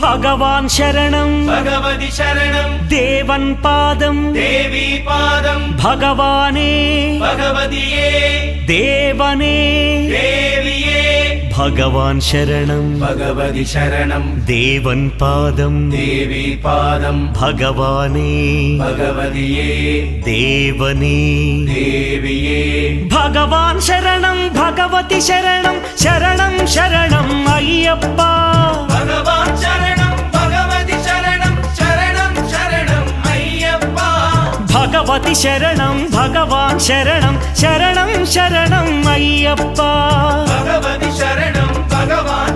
ഭഗവാൻ ശരണം ഭഗവതി ശരണം ദേവൻ പാദം ദേവി പാദം ഭഗവാനേ ഭഗവതിയേ ദേവനേ ദേവിയേ ഭഗവാൻ ശരണം ഭഗവതി ശരണം ദേവൻ പാദം ദേവി പാദം ഭഗവാനേ ഭഗവതിയേ ദേവനേ ദേവിയേ ഭഗവാൻ ശരണം ഭഗവതി ശരണം ശരണം ശരണം അയ്യപ്പ ഭഗവാൻ ശരണം ഭഗവതി ശരണം ശരണം ശരണം അയ്യപ്പ ഭഗവതി ശരണം ഭഗവാൻ ശരണം ശരണം ശരണം അയ്യപ്പ ഭഗവതി ശരണം ഭഗവാൻ